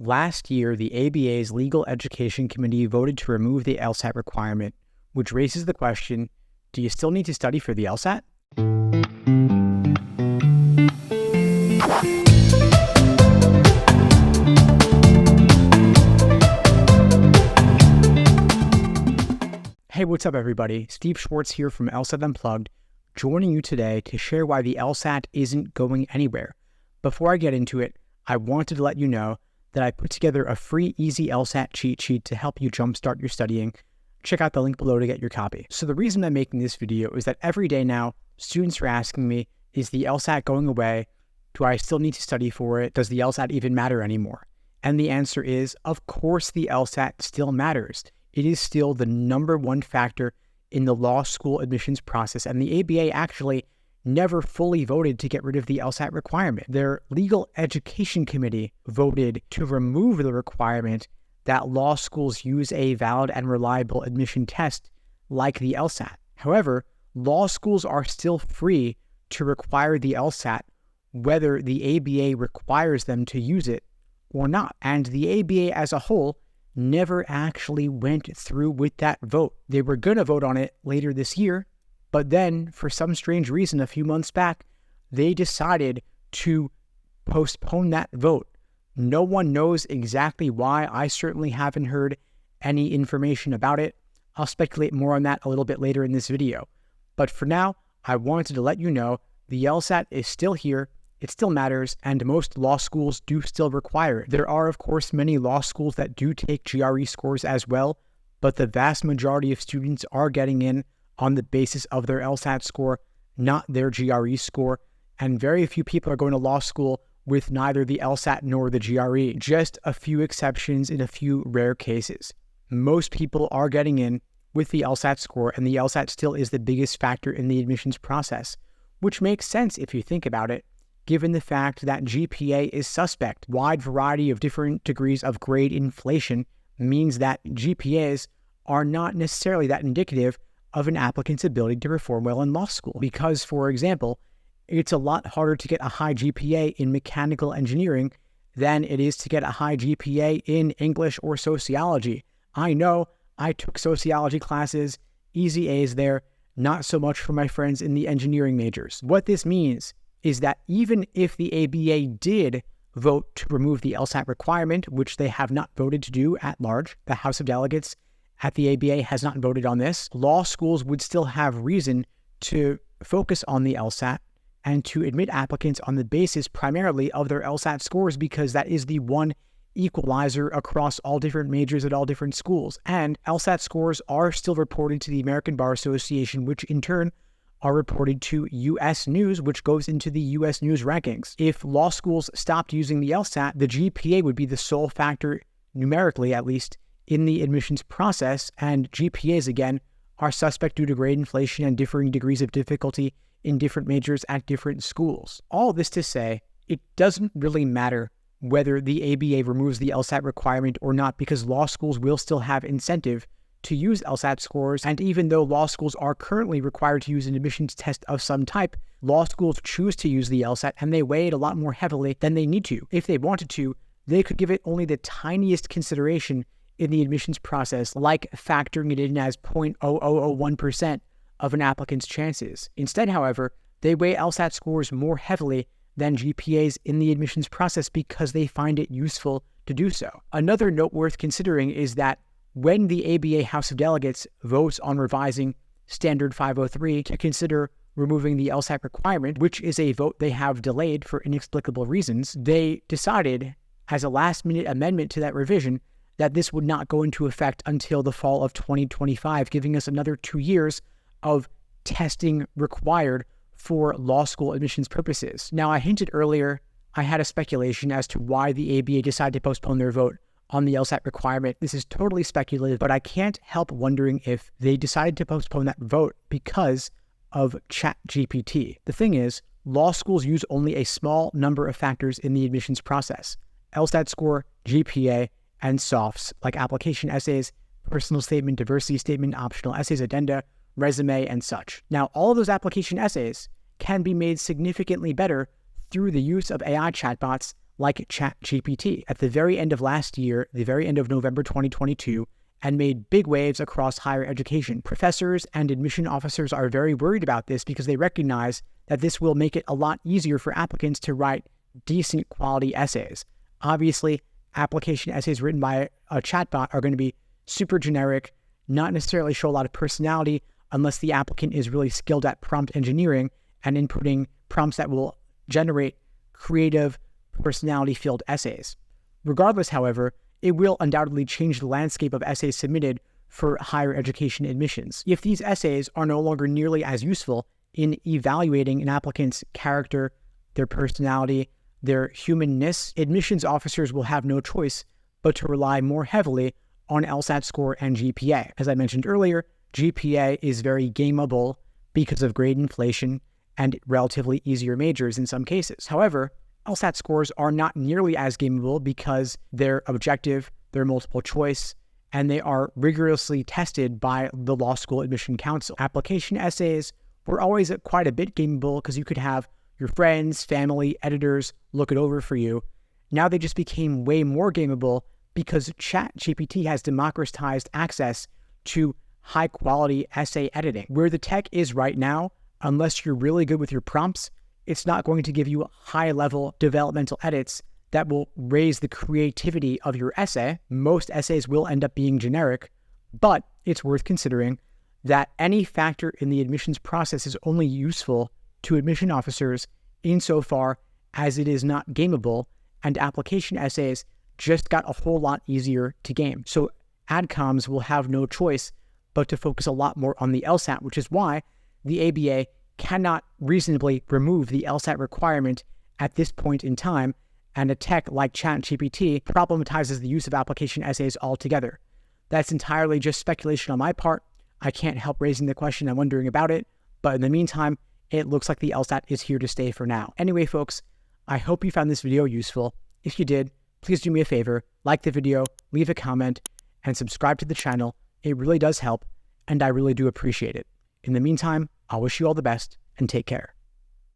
Last year, the ABA's Legal Education Committee voted to remove the LSAT requirement, which raises the question, do you still need to study for the LSAT? Hey, what's up everybody? Steve Schwartz here from LSAT Unplugged, joining you today to share why the LSAT isn't going anywhere. Before I get into it, I wanted to let you know that I put together a free easy LSAT cheat sheet to help you jumpstart your studying. Check out the link below to get your copy. So the reason I'm making this video is that every day now, students are asking me, is the LSAT going away? Do I still need to study for it? Does the LSAT even matter anymore? And the answer is, of course the LSAT still matters. It is still the #1 factor in the law school admissions process, and the ABA actually never fully voted to get rid of the LSAT requirement. Their Legal Education Committee voted to remove the requirement that law schools use a valid and reliable admission test like the LSAT. However, law schools are still free to require the LSAT whether the ABA requires them to use it or not. And the ABA as a whole never actually went through with that vote. They were going to vote on it later this year, but then, for some strange reason, a few months back, they decided to postpone that vote. No one knows exactly why. I certainly haven't heard any information about it. I'll speculate more on that a little bit later in this video. But for now, I wanted to let you know the LSAT is still here, it still matters, and most law schools do still require it. There are, of course, many law schools that do take GRE scores as well, but the vast majority of students are getting in on the basis of their LSAT score, not their GRE score, and very few people are going to law school with neither the LSAT nor the GRE. Just a few exceptions in a few rare cases. Most people are getting in with the LSAT score, and the LSAT still is the biggest factor in the admissions process, which makes sense if you think about it, given the fact that GPA is suspect. Wide variety of different degrees of grade inflation means that GPAs are not necessarily that indicative of an applicant's ability to perform well in law school. Because, for example, it's a lot harder to get a high GPA in mechanical engineering than it is to get a high GPA in English or sociology. I know, I took sociology classes, easy A's there, not so much for my friends in the engineering majors. What this means is that even if the ABA did vote to remove the LSAT requirement, which they have not voted to do at large, the House of Delegates at the ABA has not voted on this, law schools would still have reason to focus on the LSAT and to admit applicants on the basis primarily of their LSAT scores, because that is the one equalizer across all different majors at all different schools. And LSAT scores are still reported to the American Bar Association, which in turn are reported to U.S. News, which goes into the U.S. News rankings. If law schools stopped using the LSAT, the GPA would be the sole factor, numerically at least, in the admissions process, and GPAs, again, are suspect due to grade inflation and differing degrees of difficulty in different majors at different schools. All this to say, it doesn't really matter whether the ABA removes the LSAT requirement or not, because law schools will still have incentive to use LSAT scores, and even though law schools are currently required to use an admissions test of some type, law schools choose to use the LSAT, and they weigh it a lot more heavily than they need to. If they wanted to, they could give it only the tiniest consideration in the admissions process, like factoring it in as 0.0001% of an applicant's chances. Instead, however, they weigh LSAT scores more heavily than GPAs in the admissions process because they find it useful to do so. Another note worth considering is that when the ABA House of Delegates votes on revising Standard 503 to consider removing the LSAT requirement, which is a vote they have delayed for inexplicable reasons, they decided as a last-minute amendment to that revision that this would not go into effect until the fall of 2025, giving us another 2 years of testing required for law school admissions purposes. Now, I hinted earlier, I had a speculation as to why the ABA decided to postpone their vote on the LSAT requirement. This is totally speculative, but I can't help wondering if they decided to postpone that vote because of ChatGPT. The thing is, law schools use only a small number of factors in the admissions process: LSAT score, GPA, and softs like application essays, personal statement, diversity statement, optional essays, addenda, resume, and such. Now, all of those application essays can be made significantly better through the use of AI chatbots like ChatGPT at the very end of last year, the very end of November 2022, and made big waves across higher education. Professors and admission officers are very worried about this because they recognize that this will make it a lot easier for applicants to write decent quality essays. Obviously, application essays written by a chatbot are going to be super generic, not necessarily show a lot of personality unless the applicant is really skilled at prompt engineering and inputting prompts that will generate creative, personality-filled essays. Regardless, however, it will undoubtedly change the landscape of essays submitted for higher education admissions. If these essays are no longer nearly as useful in evaluating an applicant's character, their personality, their humanness, admissions officers will have no choice but to rely more heavily on LSAT score and GPA. As I mentioned earlier, GPA is very gameable because of grade inflation and relatively easier majors in some cases. However, LSAT scores are not nearly as gameable because they're objective, they're multiple choice, and they are rigorously tested by the Law School Admission Council. Application essays were always quite a bit gameable because you could have your friends, family, editors look it over for you. Now they just became way more gameable because ChatGPT has democratized access to high-quality essay editing. Where the tech is right now, unless you're really good with your prompts, it's not going to give you high-level developmental edits that will raise the creativity of your essay. Most essays will end up being generic, but it's worth considering that any factor in the admissions process is only useful to admission officers insofar as it is not gameable, and application essays just got a whole lot easier to game. So adcoms will have no choice but to focus a lot more on the LSAT, which is why the ABA cannot reasonably remove the LSAT requirement at this point in time, and a tech like ChatGPT problematizes the use of application essays altogether. That's entirely just speculation on my part. I can't help raising the question and wondering about it, but in the meantime, it looks like the LSAT is here to stay for now. Anyway, folks, I hope you found this video useful. If you did, please do me a favor, like the video, leave a comment, and subscribe to the channel. It really does help, and I really do appreciate it. In the meantime, I'll wish you all the best and take care.